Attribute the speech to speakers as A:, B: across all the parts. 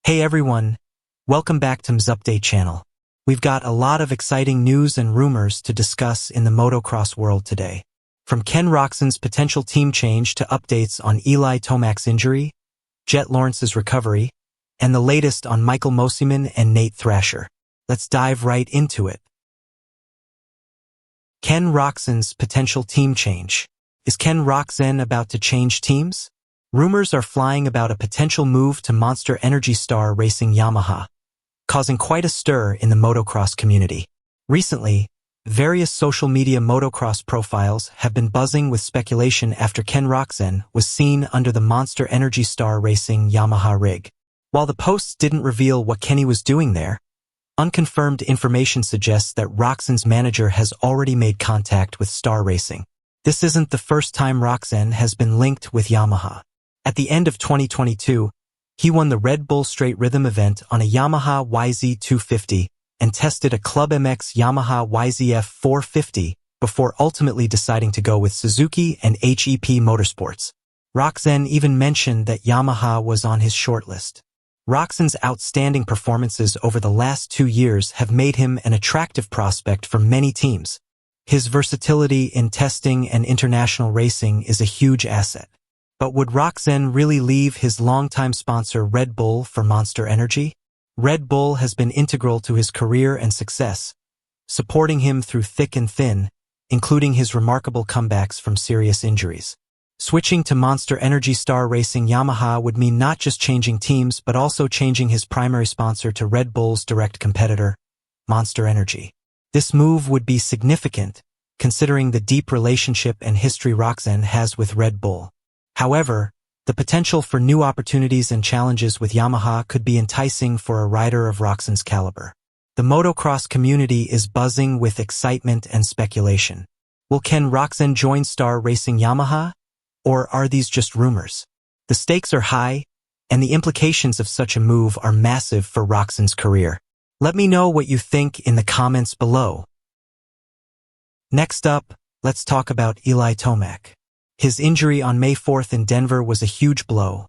A: Hey everyone, welcome back to M's Update channel. We've got a lot of exciting news and rumors to discuss in the motocross world today. From Ken Roczen's potential team change to updates on Eli Tomac's injury, Jett Lawrence's recovery, and the latest on Michael Mosiman and Nate Thrasher. Let's dive right into it. Ken Roczen's potential team change. Is Ken Roczen about to change teams? Rumors are flying about a potential move to Monsterenergy star racing Yamaha, causing quite a stir in the motocross community. Recently, various social media motocross profiles have been buzzing with speculation after Ken Roczen was seen under the Monsterenergy star racing Yamaha rig. While the posts didn't reveal what Kenny was doing there, unconfirmed information suggests that Roczen's manager has already made contact with Star Racing. This isn't the first time Roczen has been linked with Yamaha. At the end of 2022, he won the Redbull Straight Rhythm event on a Yamaha YZ250 and tested a Club MX Yamaha YZF 450 before ultimately deciding to go with Suzuki and HEP Motorsports. Roczen even mentioned that Yamaha was on his shortlist. Roczen's outstanding performances over the last 2 years have made him an attractive prospect for many teams. His versatility in testing and international racing is a huge asset. But would Roczen really leave his longtime sponsor Redbull for Monsterenergy? Redbull has been integral to his career and success, supporting him through thick and thin, including his remarkable comebacks from serious injuries. Switching to Monsterenergy star racing Yamaha would mean not just changing teams but also changing his primary sponsor to Red Bull's direct competitor, Monsterenergy. This move would be significant, considering the deep relationship and history Roczen has with Red Bull. However, the potential for new opportunities and challenges with Yamaha could be enticing for a rider of Roczen's caliber. The motocross community is buzzing with excitement and speculation. Will Ken Roczen join Star Racing Yamaha? Or are these just rumors? The stakes are high, and the implications of such a move are massive for Roczen's career. Let me know what you think in the comments below. Next up, let's talk about Eli Tomac. His injury on May 4th in Denver was a huge blow,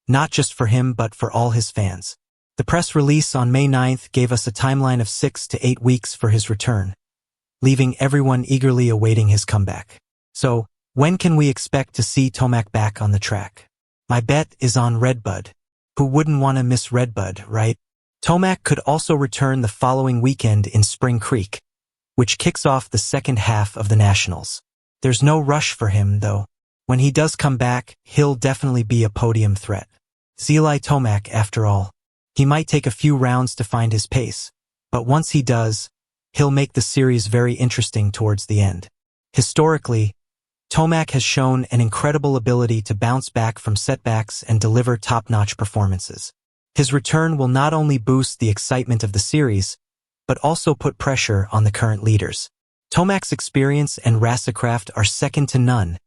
A: not just for him but for all his fans. The press release on May 9th gave us a timeline of 6 to 8 weeks for his return, leaving everyone eagerly awaiting his comeback. So, when can we expect to see Tomac back on the track? My bet is on Redbull. Who wouldn't want to miss Redbull, right? Tomac could also return the following weekend in Spring Creek, which kicks off the second half of the Nationals. There's no rush for him, though. When he does come back, he'll definitely be a podium threat. It's Eli Tomac, after all. He might take a few rounds to find his pace, but once he does, he'll make the series very interesting towards the end. Historically, Tomac has shown an incredible ability to bounce back from setbacks and deliver top-notch performances. His return will not only boost the excitement of the series, but also put pressure on the current leaders. Tomac's experience and racercraft are second to none,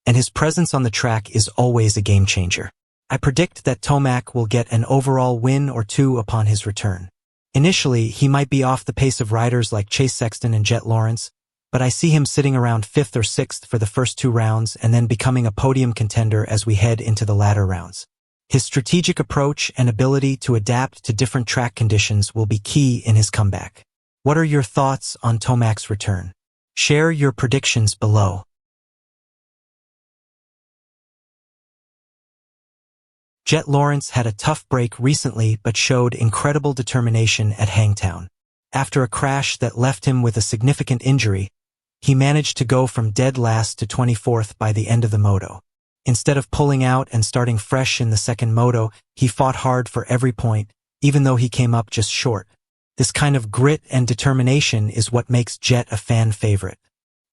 A: and his presence on the track is always a game-changer. I predict that Tomac will get an overall win or two upon his return. Initially, he might be off the pace of riders like Chase Sexton and Jett Lawrence, but I see him sitting around 5th or 6th for the first 2 rounds and then becoming a podium contender as we head into the latter rounds. His strategic approach and ability to adapt to different track conditions will be key in his comeback. What are your thoughts on Tomac's return? Share your predictions below. Jett Lawrence had a tough break recently but showed incredible determination at Hangtown. After a crash that left him with a significant injury, he managed to go from dead last to 24th by the end of the moto. Instead of pulling out and starting fresh in the second moto, he fought hard for every point, even though he came up just short. This kind of grit and determination is what makes Jett a fan favorite.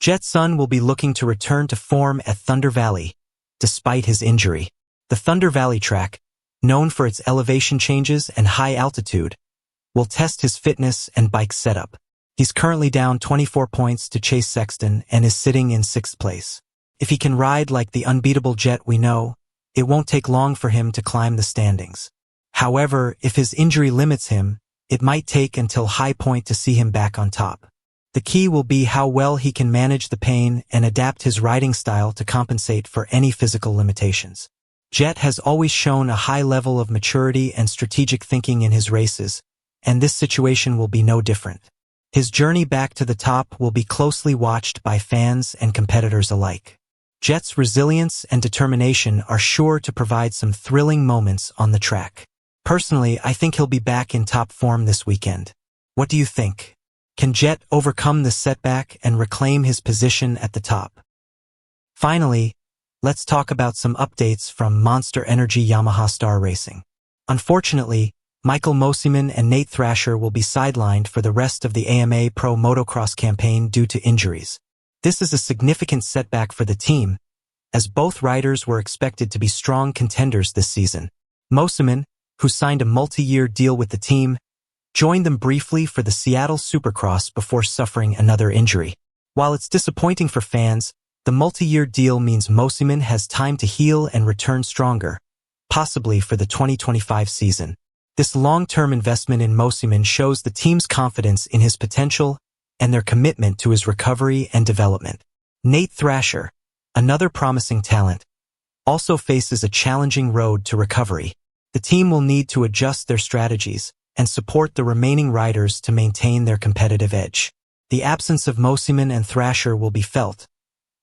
A: Jett's son will be looking to return to form at Thunder Valley, despite his injury. The Thunder Valley track, known for its elevation changes and high altitude, will test his fitness and bike setup. He's currently down 24 points to Chase Sexton and is sitting in 6th place. If he can ride like the unbeatable Jett we know, it won't take long for him to climb the standings. However, if his injury limits him, it might take until High Point to see him back on top. The key will be how well he can manage the pain and adapt his riding style to compensate for any physical limitations. Jett has always shown a high level of maturity and strategic thinking in his races, and this situation will be no different. His journey back to the top will be closely watched by fans and competitors alike. Jett's resilience and determination are sure to provide some thrilling moments on the track. Personally, I think he'll be back in top form this weekend. What do you think? Can Jett overcome this setback and reclaim his position at the top? Finally, let's talk about some updates from Monsterenergy Yamaha Star Racing. Unfortunately, Michael Mosiman and Nate Thrasher will be sidelined for the rest of the AMA Pro Motocross campaign due to injuries. This is a significant setback for the team, as both riders were expected to be strong contenders this season. Mosiman, who signed a multi-year deal with the team, joined them briefly for the Seattle Supercross before suffering another injury. While it's disappointing for fans, the multi-year deal means Mosiman has time to heal and return stronger, possibly for the 2025 season. This long-term investment in Mosiman shows the team's confidence in his potential and their commitment to his recovery and development. Nate Thrasher, another promising talent, also faces a challenging road to recovery. The team will need to adjust their strategies and support the remaining riders to maintain their competitive edge. The absence of Mosiman and Thrasher will be felt,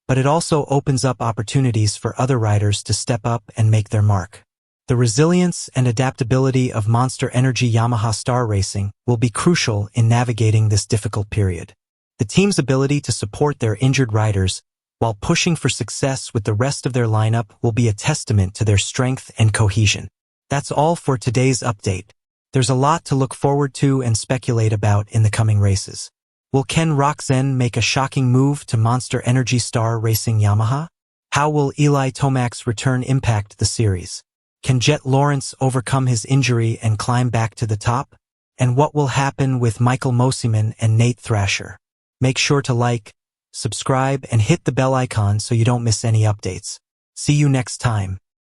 A: but it also opens up opportunities for other riders to step up and make their mark. The resilience and adaptability of Monsterenergy Yamaha Star Racing will be crucial in navigating this difficult period. The team's ability to support their injured riders while pushing for success with the rest of their lineup will be a testament to their strength and cohesion. That's all for today's update. There's a lot to look forward to and speculate about in the coming races. Will Roczen make a shocking move to Monsterenergy Star Racing Yamaha? How will Eli Tomac's return impact the series? Can Jett Lawrence overcome his injury and climb back to the top? And what will happen with Michael Mosiman and Nate Thrasher? Make sure to like, subscribe, and hit the bell icon so you don't miss any updates. See you next time.